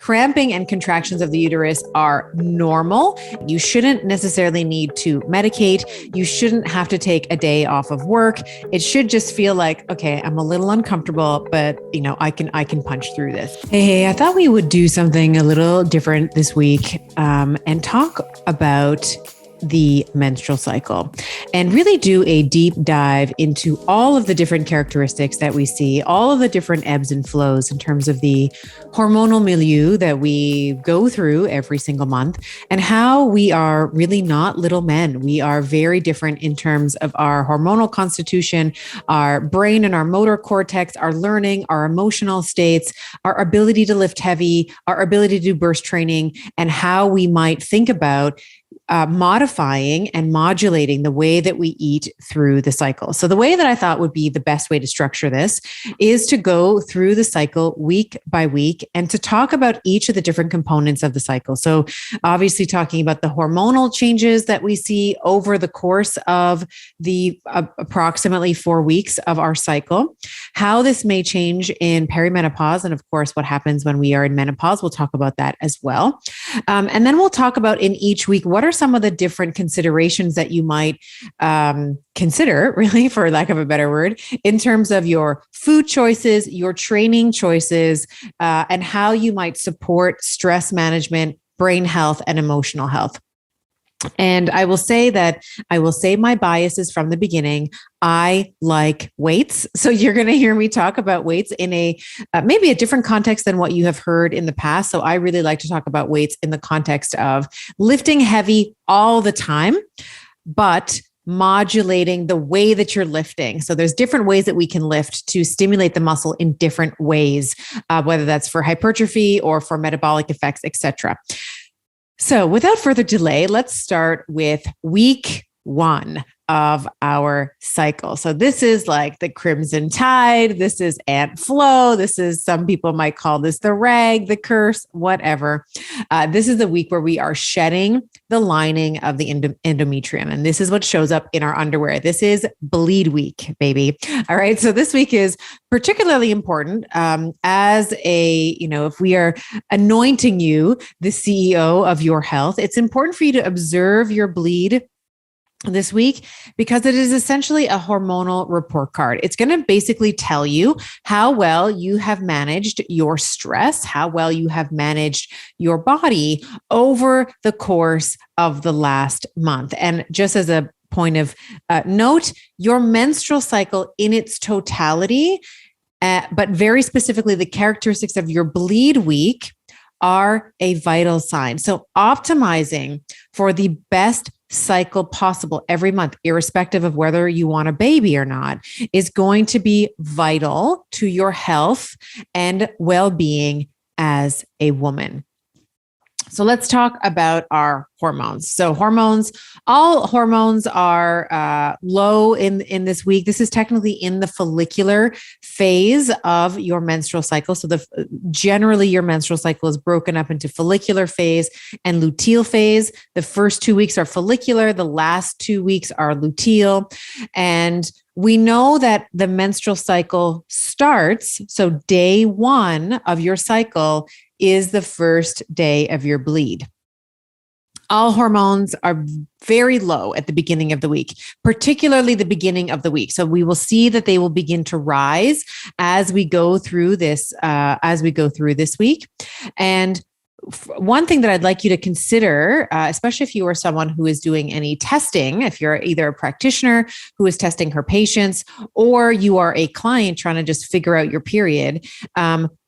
cramping and contractions of the uterus are normal. You shouldn't necessarily need to medicate. You shouldn't have to take a day off of work. It should just feel like, okay, I'm a little uncomfortable, but I can punch through this. Hey, I thought we would do something a little different this week and talk about the menstrual cycle and really do a deep dive into all of the different characteristics that we see, all of the different ebbs and flows in terms of the hormonal milieu that we go through every single month, and how we are really not little men. We are very different in terms of our hormonal constitution, our brain and our motor cortex, our learning, our emotional states, our ability to lift heavy, our ability to do burst training, and how we might think about modifying and modulating the way that we eat through the cycle. So the way that I thought would be the best way to structure this is to go through the cycle week by week and to talk about each of the different components of the cycle. So obviously talking about the hormonal changes that we see over the course of the approximately 4 weeks of our cycle, how this may change in perimenopause, and of course what happens when we are in menopause. We'll talk about that as well. And then we'll talk about in each week, what are some of the different considerations that you might consider, really, for lack of a better word, in terms of your food choices, your training choices, and how you might support stress management, brain health, and emotional health. And I will say my biases from the beginning. I like weights. So you're going to hear me talk about weights in a maybe a different context than what you have heard in the past. So I really like to talk about weights in the context of lifting heavy all the time, but modulating the way that you're lifting. So there's different ways that we can lift to stimulate the muscle in different ways, whether that's for hypertrophy or for metabolic effects, etc. So without further delay, let's start with week 1 of our cycle. So this is like the crimson tide. This is ant flow. This is, some people might call this the rag, the curse, whatever. This is the week where we are shedding the lining of the endometrium. And this is what shows up in our underwear. This is bleed week, baby. All right. So this week is particularly important as if we are anointing you the CEO of your health, it's important for you to observe your bleed this week, because it is essentially a hormonal report card. It's going to basically tell you how well you have managed your stress, how well you have managed your body over the course of the last month. And just as a point of note, your menstrual cycle in its totality, but very specifically the characteristics of your bleed week, are a vital sign. So optimizing for the best cycle possible every month, irrespective of whether you want a baby or not, is going to be vital to your health and well-being as a woman. So let's talk about our hormones. So all hormones are low in this week. This is technically in the follicular phase of your menstrual cycle. So generally your menstrual cycle is broken up into follicular phase and luteal phase. The first 2 weeks are follicular. The last 2 weeks are luteal. And we know that the menstrual cycle starts, so day 1 of your cycle is the first day of your bleed. All hormones are very low at the beginning of the week, particularly the beginning of the week. So we will see that they will begin to rise as we go through this week. And one thing that I'd like you to consider, especially if you are someone who is doing any testing, if you're either a practitioner who is testing her patients, or you are a client trying to just figure out your period,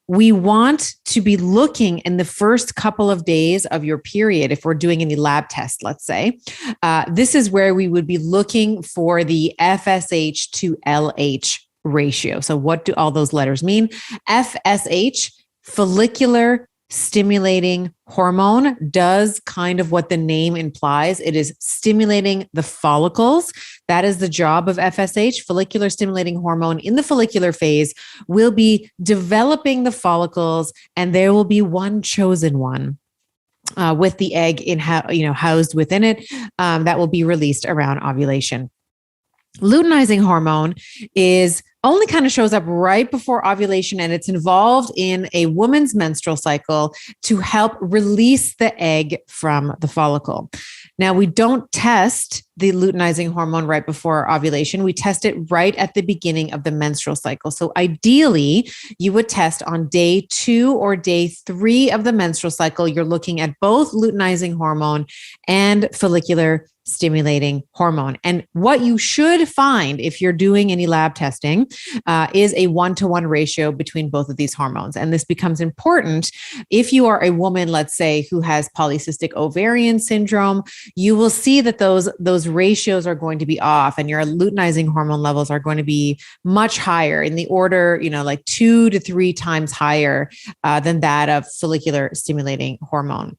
we want to be looking in the first couple of days of your period. If we're doing any lab tests, let's say, this is where we would be looking for the FSH to LH ratio. So what do all those letters mean? FSH, follicular stimulating hormone, does kind of what the name implies. It is stimulating the follicles. That is the job of FSH. Follicular stimulating hormone in the follicular phase will be developing the follicles, and there will be one chosen one with the egg housed within it that will be released around ovulation. Luteinizing hormone is only kind of shows up right before ovulation, and it's involved in a woman's menstrual cycle to help release the egg from the follicle. Now, we don't test the luteinizing hormone right before ovulation. We test it right at the beginning of the menstrual cycle. So ideally, you would test on day 2 or day 3 of the menstrual cycle. You're looking at both luteinizing hormone and follicular stimulating hormone. And what you should find if you're doing any lab testing is a 1-to-1 ratio between both of these hormones. And this becomes important if you are a woman, let's say, who has polycystic ovarian syndrome. You will see that those ratios are going to be off, and your luteinizing hormone levels are going to be much higher, in the order, like 2 to 3 times higher than that of follicular stimulating hormone.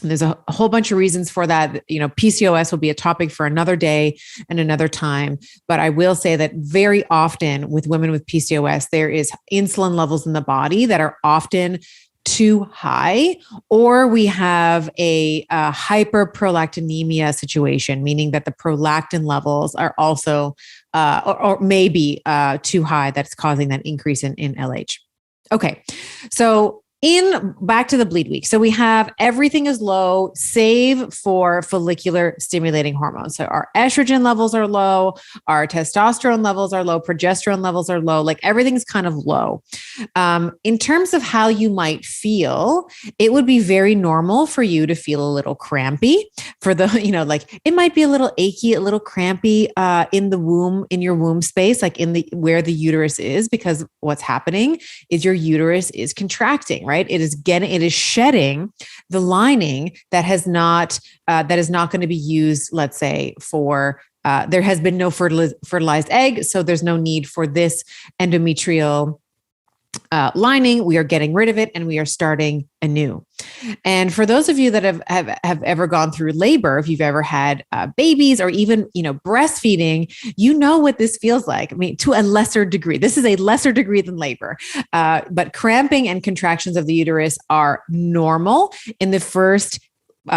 And there's a whole bunch of reasons for that. PCOS will be a topic for another day and another time. But I will say that very often with women with PCOS, there is insulin levels in the body that are often too high, or we have a hyperprolactinemia situation, meaning that the prolactin levels are also or maybe too high. That's causing that increase in LH. Okay, so back to the bleed week. So we have everything is low, save for follicular stimulating hormones. So our estrogen levels are low, our testosterone levels are low, progesterone levels are low, like everything's kind of low. In terms of how you might feel, it would be very normal for you to feel a little crampy. For the, like it might be a little achy, a little crampy in the womb, in your womb space, like where the uterus is, because what's happening is your uterus is contracting. Right? It is shedding the lining that is not going to be used, let's say, for there has been no fertilized egg. So there's no need for this endometrial lining. We are getting rid of it and we are starting anew. And for those of you that have ever gone through labor, if you've ever had babies or even, breastfeeding, you know what this feels like. I mean, to a lesser degree, this is a lesser degree than labor, but cramping and contractions of the uterus are normal in the first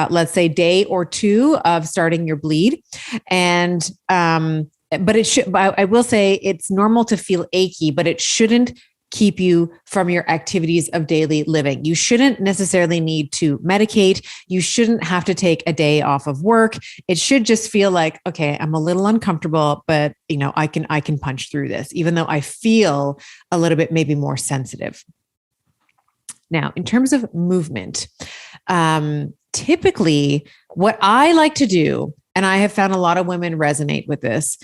let's say day or 2 of starting your bleed. And, but I will say it's normal to feel achy, but it shouldn't keep you from your activities of daily living. You shouldn't necessarily need to medicate. You shouldn't have to take a day off of work. It should just feel like, okay, I'm a little uncomfortable, but I can punch through this, even though I feel a little bit maybe more sensitive. Now, in terms of movement, typically what I like to do, and I have found a lot of women resonate with this,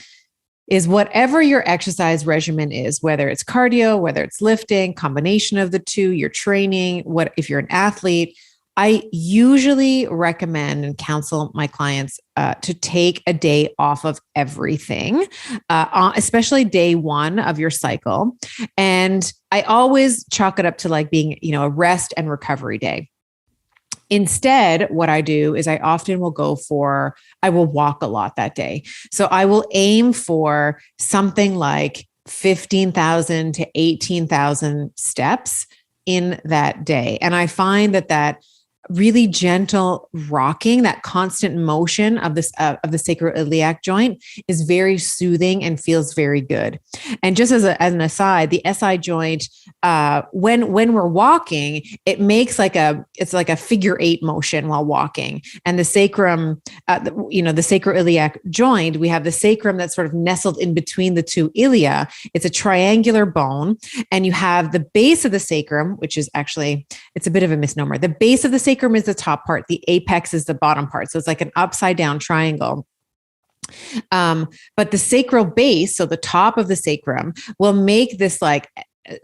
is whatever your exercise regimen is, whether it's cardio, whether it's lifting, combination of the two, your training, if you're an athlete, I usually recommend and counsel my clients to take a day off of everything, especially day 1 of your cycle. And I always chalk it up to like being, a rest and recovery day. Instead, what I do is I often will I will walk a lot that day. So I will aim for something like 15,000 to 18,000 steps in that day. And I find that really gentle rocking, that constant motion of the sacroiliac joint is very soothing and feels very good. And just as an aside, the SI joint, when we're walking, it makes it's like a figure 8 motion while walking. And the sacrum, the sacroiliac joint, we have the sacrum that's sort of nestled in between the two ilia. It's a triangular bone, and you have the base of the sacrum, which is actually, it's a bit of a misnomer. The base of the sacrum is the top part. The apex is the bottom part. So it's like an upside down triangle. But the sacral base, so the top of the sacrum, will make this like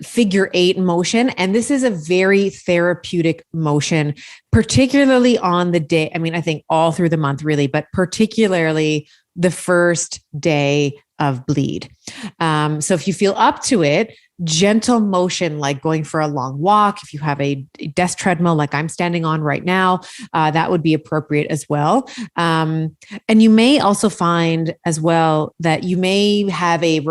figure 8 motion. And this is a very therapeutic motion, particularly on the day. I mean, I think all through the month really, but particularly the first day of bleed. So if you feel up to it, gentle motion, like going for a long walk. If you have a desk treadmill, like I'm standing on right now, that would be appropriate as well. And you may also find as well that you may have a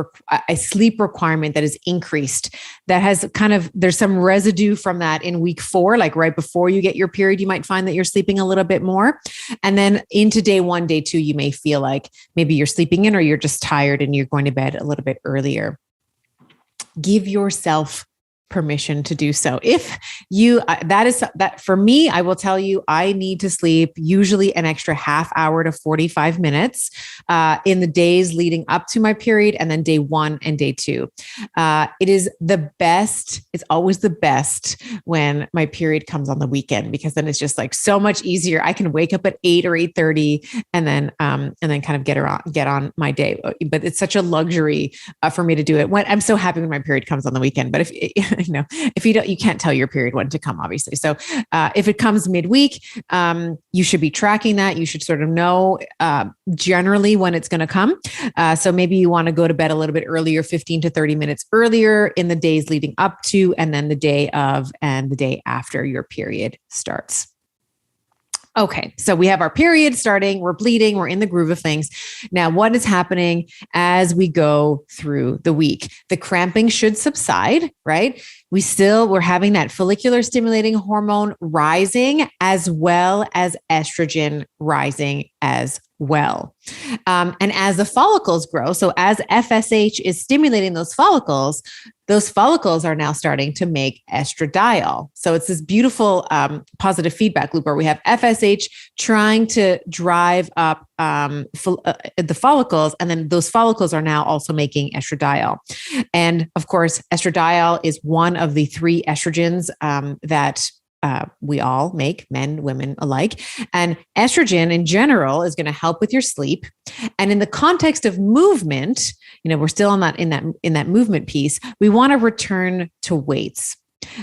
sleep requirement that is increased. That has there's some residue from that in week 4, like right before you get your period, you might find that you're sleeping a little bit more. And then into day 1, day 2, you may feel like maybe you're sleeping in or you're just tired and you're going to bed a little bit earlier. give yourself permission to do so. If you, that for me, I will tell you, I need to sleep usually an extra half hour to 45 minutes in the days leading up to my period, and then day 1 and day 2. It is the best. It's always the best when my period comes on the weekend, because then it's just like so much easier. I can wake up at 8 or 8:30 and then kind of get on my day. But it's such a luxury for me to do it when I'm so happy when my period comes on the weekend. But if you can't tell your period when to come, obviously. So if it comes midweek, you should be tracking that. You should sort of know generally when it's going to come. So maybe you want to go to bed a little bit earlier, 15 to 30 minutes earlier in the days leading up to, and then the day of and the day after your period starts. Okay, so we have our period starting, we're bleeding, we're in the groove of things. Now, what is happening as we go through the week? The cramping should subside, right? We're having that follicular stimulating hormone rising, as well as estrogen rising as well. And as the follicles grow, so as FSH is stimulating those follicles are now starting to make estradiol. So it's this beautiful positive feedback loop where we have FSH trying to drive up the follicles, and then those follicles are now also making estradiol. And of course, estradiol is one of the 3 estrogens that we all make, men, women alike. And estrogen in general is going to help with your sleep. And in the context of movement, we're still in that movement piece. We want to return to weights.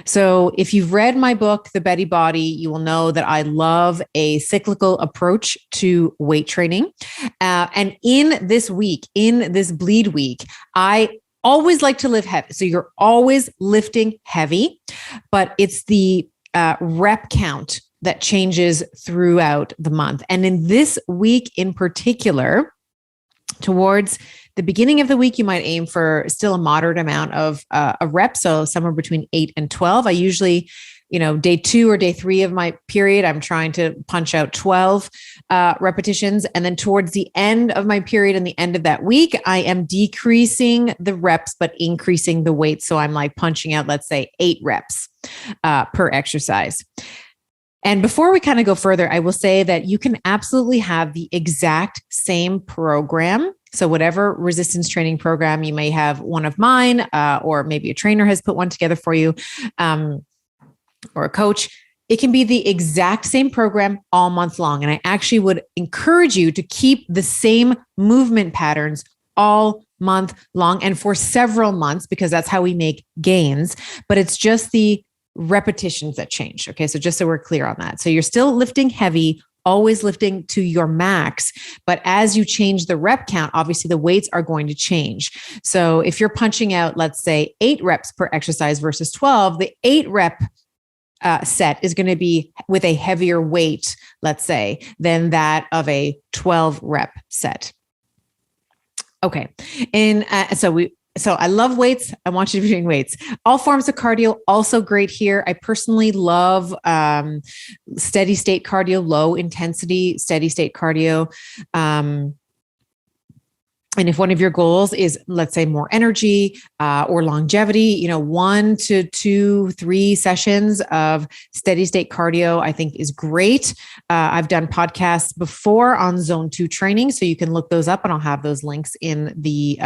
So if you've read my book, The Betty Body, you will know that I love a cyclical approach to weight training. And in this bleed week, I always like to lift heavy. So you're always lifting heavy, but it's the rep count that changes throughout the month. And in this week in particular, towards the beginning of the week, you might aim for still a moderate amount of a rep. So somewhere between 8 and 12. I usually, day 2 or day 3 of my period, I'm trying to punch out 12 repetitions. And then towards the end of my period and the end of that week, I am decreasing the reps, but increasing the weight. So I'm like punching out, let's say 8 reps per exercise. And before we kind of go further, I will say that you can absolutely have the exact same program. So whatever resistance training program, you may have one of mine, or maybe a trainer has put one together for you, or a coach. It can be the exact same program all month long. And I actually would encourage you to keep the same movement patterns all month long and for several months, because that's how we make gains. But it's just the repetitions that change. Okay. So just so we're clear on that. So you're still lifting heavy, always lifting to your max. But as you change the rep count, obviously the weights are going to change. So if you're punching out, let's say 8 reps per exercise versus 12, the 8 rep set is going to be with a heavier weight, let's say, than that of a 12 rep set. Okay. And so I love weights. I want you to be doing weights. All forms of cardio, also great here. I personally love steady state cardio, low intensity, steady state cardio. And if one of your goals is, let's say, more energy or longevity, 1 to 2, 3 sessions of steady state cardio, I think is great. I've done podcasts before on Zone 2 training, so you can look those up, and I'll have those links in the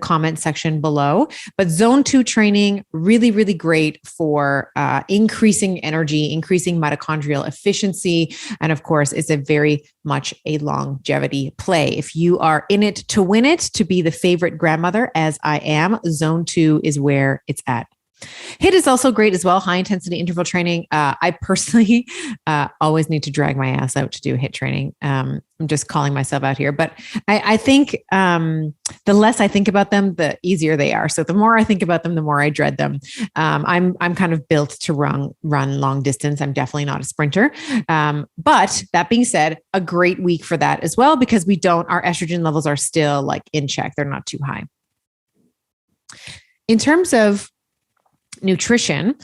comment section below. But Zone 2 training, really, really great for increasing energy, increasing mitochondrial efficiency, and of course, it's a very much a longevity play. If you are in it to win it, to be the favorite grandmother, as I am, Zone 2 is where it's at. HIIT is also great as well. High intensity interval training. I personally always need to drag my ass out to do HIIT training. I'm just calling myself out here, but I think the less I think about them, the easier they are. So the more I think about them, the more I dread them. I'm kind of built to run long distance. I'm definitely not a sprinter. But that being said, a great week for that as well, because our estrogen levels are still like in check. They're not too high. In terms of nutrition,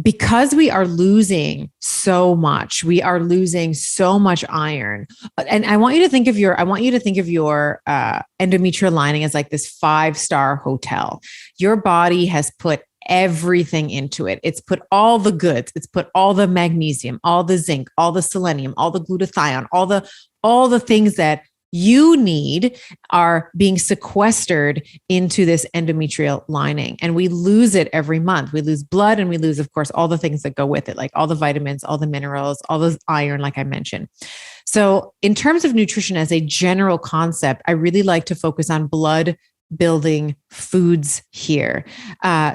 because we are losing so much, we are losing so much iron. And I want you to think of your endometrial lining as like this 5-star hotel. Your body has put everything into it. It's put all the goods. It's put all the magnesium, all the zinc, all the selenium, all the glutathione, all the things that you need are being sequestered into this endometrial lining. And we lose it every month. We lose blood, and we lose, of course, all the things that go with it, like all the vitamins, all the minerals, all the iron, like I mentioned. So in terms of nutrition as a general concept, I really like to focus on blood building foods here.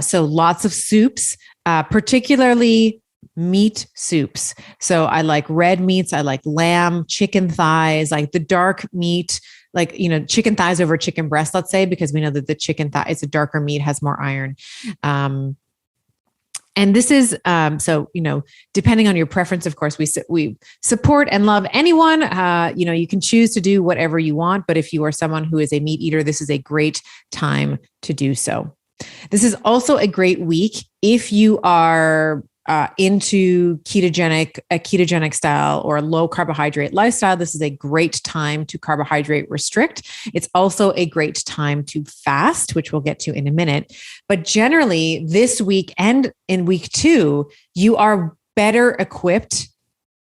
So lots of soups, particularly meat soups. So I like red meats. I like lamb, chicken thighs, like the dark meat, like, chicken thighs over chicken breast, let's say, because we know that the chicken thigh, it's a darker meat, has more iron. And this is, depending on your preference, of course, we support and love anyone. You can choose to do whatever you want, but if you are someone who is a meat eater, this is a great time to do so. This is also a great week if you are into a ketogenic style or a low carbohydrate lifestyle. This is a great time to carbohydrate restrict. It's also a great time to fast, which we'll get to in a minute. But generally, this week and in week 2, you are better equipped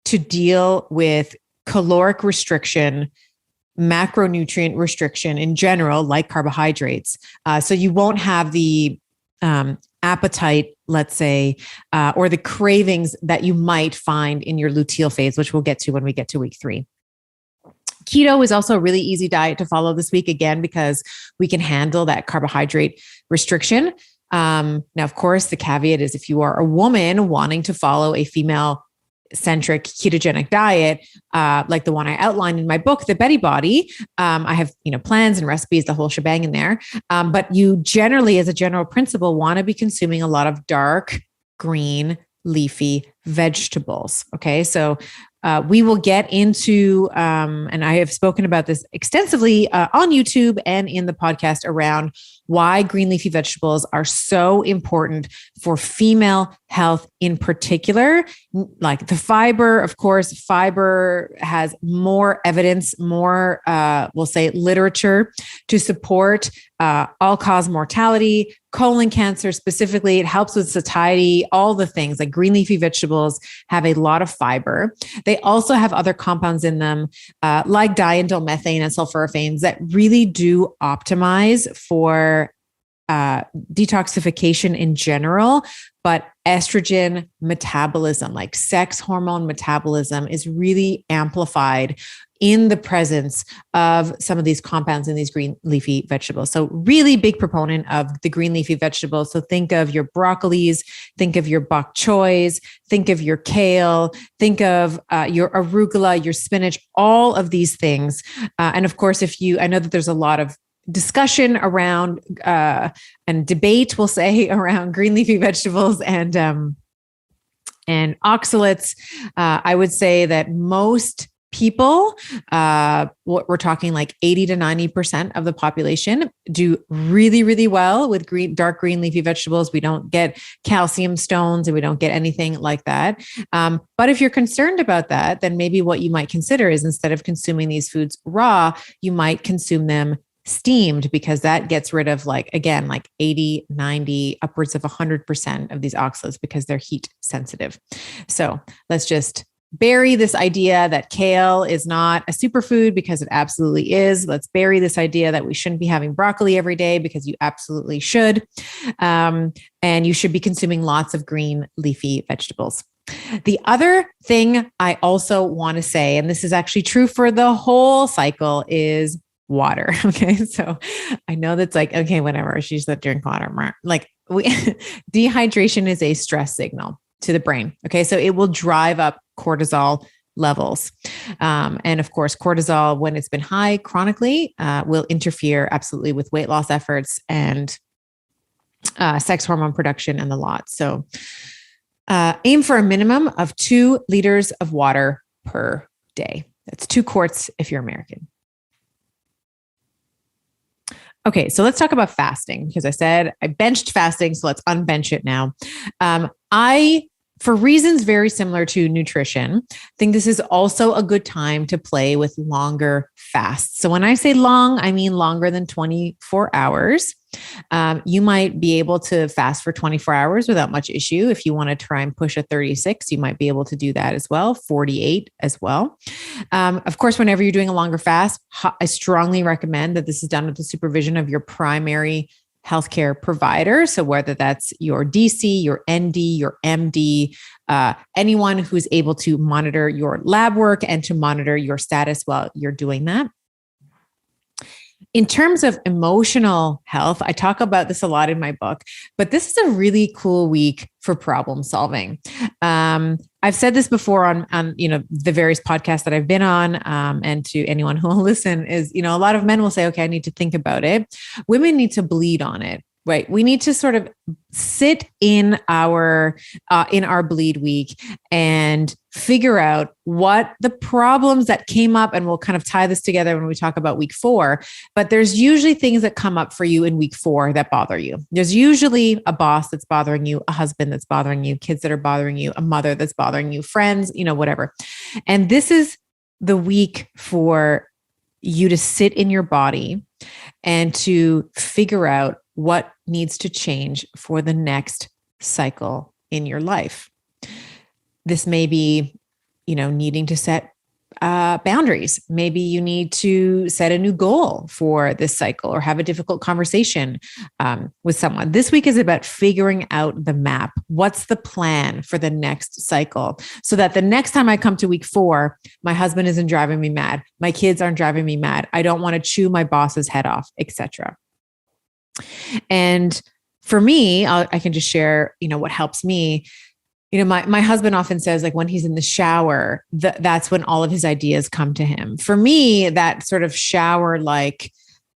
to deal with caloric restriction, macronutrient restriction in general, like carbohydrates. So you won't have the appetite, let's say, or the cravings that you might find in your luteal phase, which we'll get to when we get to week 3. Keto is also a really easy diet to follow this week, again, because we can handle that carbohydrate restriction. Now, of course, the caveat is if you are a woman wanting to follow a female-centric ketogenic diet, like the one I outlined in my book, The Betty Body. I have, plans and recipes, the whole shebang in there. But you generally, as a general principle, want to be consuming a lot of dark green leafy vegetables. Okay. So we will get into, and I have spoken about this extensively on YouTube and in the podcast around why green leafy vegetables are so important for female health in particular. Like the fiber, of course, fiber has more evidence, more, we'll say, literature to support all-cause mortality, colon cancer specifically. It helps with satiety, all the things. Like green leafy vegetables have a lot of fiber. They also have other compounds in them, like diindolylmethane and sulforaphanes, that really do optimize for detoxification in general. But estrogen metabolism, like sex hormone metabolism, is really amplified in the presence of some of these compounds in these green leafy vegetables. So really big proponent of the green leafy vegetables. So think of your broccolis, think of your bok choys, think of your kale, think of your arugula, your spinach, all of these things. And of course, I know that there's a lot of discussion around and debate, we'll say, around green leafy vegetables and oxalates. I would say that most people, what we're talking like 80 to 90% of the population, do really, really well with dark green leafy vegetables. We don't get calcium stones and we don't get anything like that. But if you're concerned about that, then maybe what you might consider is, instead of consuming these foods raw, you might consume them steamed, because that gets rid of, like 80, 90, upwards of 100% of these oxalates, because they're heat sensitive. So let's just bury this idea that kale is not a superfood, because it absolutely is. Let's bury this idea that we shouldn't be having broccoli every day, because you absolutely should. And you should be consuming lots of green leafy vegetables. The other thing I also want to say, and this is actually true for the whole cycle, is water. Okay. So I know that's like, okay, whatever. She said drink water. Like dehydration is a stress signal to the brain. Okay. So it will drive up cortisol levels. And of course, cortisol, when it's been high chronically, will interfere absolutely with weight loss efforts and sex hormone production and the lot. So aim for a minimum of 2 liters of water per day. That's 2 quarts if you're American. Okay, so let's talk about fasting, because I said I benched fasting, so let's unbench it now. I For reasons very similar to nutrition, I think this is also a good time to play with longer fasts. So when I say long, I mean longer than 24 hours. You might be able to fast for 24 hours without much issue. If you want to try and push a 36, you might be able to do that as well, 48 as well. Of course, whenever you're doing a longer fast, I strongly recommend that this is done with the supervision of your primary healthcare provider. So whether that's your DC, your ND, your MD, anyone who's able to monitor your lab work and to monitor your status while you're doing that. In terms of emotional health, I talk about this a lot in my book, but this is a really cool week for problem solving. I've said this before on the various podcasts that I've been on, and to anyone who will listen is, a lot of men will say, okay, I need to think about it. Women need to bleed on it. Right. We need to sort of sit in our bleed week and figure out what the problems that came up, and we'll kind of tie this together when we talk about week 4. But there's usually things that come up for you in week 4 that bother you. There's usually a boss that's bothering you, a husband that's bothering you, kids that are bothering you, a mother that's bothering you, friends, whatever. And this is the week for you to sit in your body and to figure out what needs to change for the next cycle in your life. This may be, needing to set boundaries. Maybe you need to set a new goal for this cycle or have a difficult conversation with someone. This week is about figuring out the map. What's the plan for the next cycle? So that the next time I come to week 4, my husband isn't driving me mad. My kids aren't driving me mad. I don't want to chew my boss's head off, etc. And for me, I can just share, what helps me. My husband often says, like, when he's in the shower, that's when all of his ideas come to him. For me, that sort of shower-like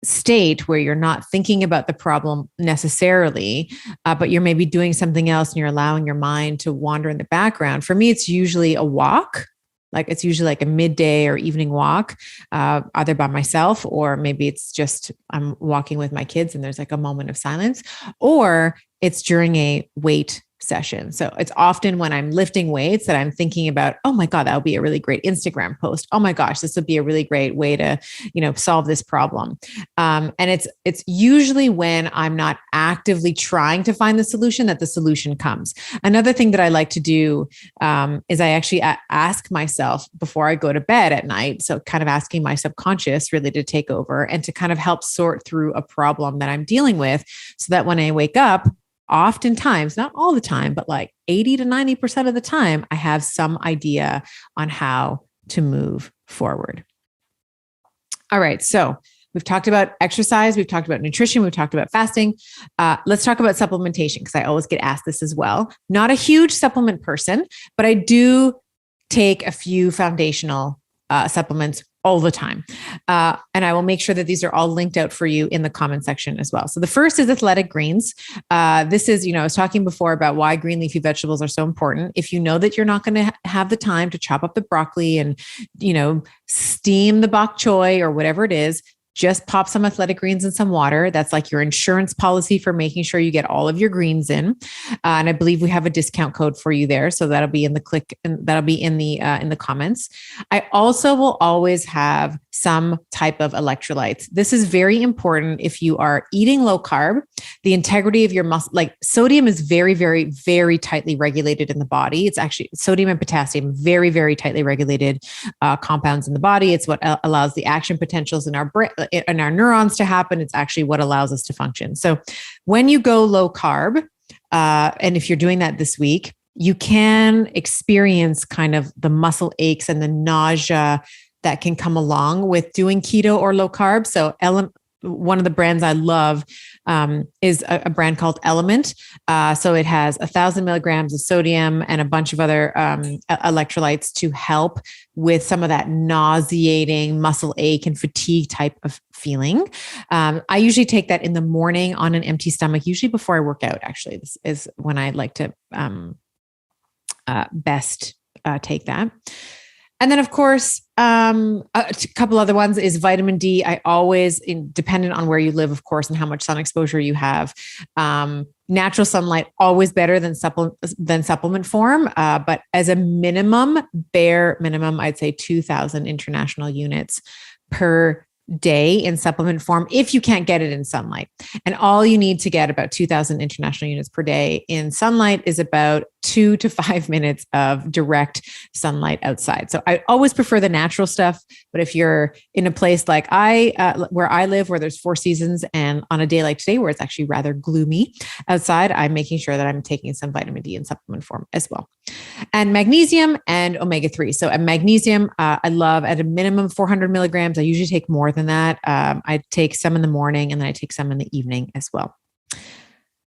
state where you're not thinking about the problem necessarily, but you're maybe doing something else and you're allowing your mind to wander in the background. For me, it's usually a walk. Like it's usually like a midday or evening walk, either by myself, or maybe it's just I'm walking with my kids and there's like a moment of silence, or it's during a weight session. So it's often when I'm lifting weights that I'm thinking about, oh my God, that would be a really great Instagram post. Oh my gosh, this would be a really great way to, solve this problem. And it's usually when I'm not actively trying to find the solution that the solution comes. Another thing that I like to do is I actually ask myself before I go to bed at night. So kind of asking my subconscious really to take over and to kind of help sort through a problem that I'm dealing with, so that when I wake up, oftentimes, not all the time, but like 80 to 90% of the time, I have some idea on how to move forward. All right. So we've talked about exercise. We've talked about nutrition. We've talked about fasting. Let's talk about supplementation, because I always get asked this as well. Not a huge supplement person, but I do take a few foundational supplements all the time. And I will make sure that these are all linked out for you in the comment section as well. So the first is athletic greens. This is, I was talking before about why green leafy vegetables are so important. If you know that you're not going to have the time to chop up the broccoli and, steam the bok choy or whatever it is, just pop some athletic greens in some water. That's like your insurance policy for making sure you get all of your greens in. And I believe we have a discount code for you there. So that'll be in the click, and that'll be in the comments. I also will always have some type of electrolytes. This is very important if you are eating low carb. The integrity of your muscle, like sodium is very, very, very tightly regulated in the body. It's actually sodium and potassium, very, very tightly regulated compounds in the body. It's what allows the action potentials in our brain and our neurons to happen. It's actually what allows us to function. So when you go low carb, and if you're doing that this week, you can experience kind of the muscle aches and the nausea that can come along with doing keto or low carb. So one of the brands I love is a brand called Element. So it has 1,000 milligrams of sodium and a bunch of other electrolytes to help with some of that nauseating muscle ache and fatigue type of feeling. I usually take that in the morning on an empty stomach, usually before I work out. Actually, this is when I like to best take that. And then, of course, a couple other ones is vitamin D. I always, dependent on where you live, of course, and how much sun exposure you have. Natural sunlight always better than supplement form, but as a minimum, bare minimum, I'd say 2,000 international units per day in supplement form if you can't get it in sunlight. And all you need to get about 2,000 international units per day in sunlight is about 2 to 5 minutes of direct sunlight outside. So I always prefer the natural stuff. But if you're in a place like where I live, where there's 4 seasons, and on a day like today, where it's actually rather gloomy outside, I'm making sure that I'm taking some vitamin D in supplement form as well. And magnesium and omega-3. So a magnesium, I love at a minimum 400 milligrams. I usually take more than that. I take some in the morning and then I take some in the evening as well.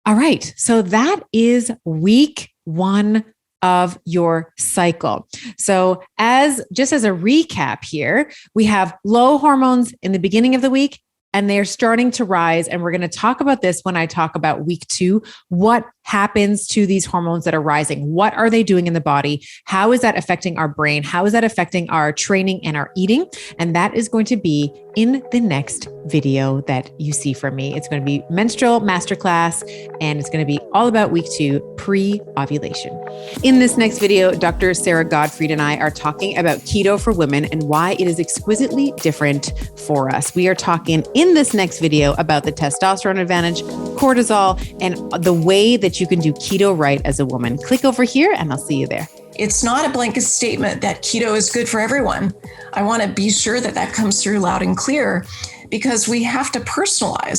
All right. So that is week 1 of your cycle. So as a recap here, we have low hormones in the beginning of the week, and they're starting to rise. And we're going to talk about this when I talk about week 2. What happens to these hormones that are rising? What are they doing in the body? How is that affecting our brain? How is that affecting our training and our eating? And that is going to be in the next video that you see from me. It's going to be Menstrual Masterclass, and it's going to be all about week 2, pre-ovulation. In this next video, Dr. Sarah Gottfried and I are talking about keto for women and why it is exquisitely different for us. We are talking in this next video about the testosterone advantage, cortisol, and the way that you can do keto right as a woman. Click over here and I'll see you there. It's not a blanket statement that keto is good for everyone. I want to be sure that comes through loud and clear, because we have to personalize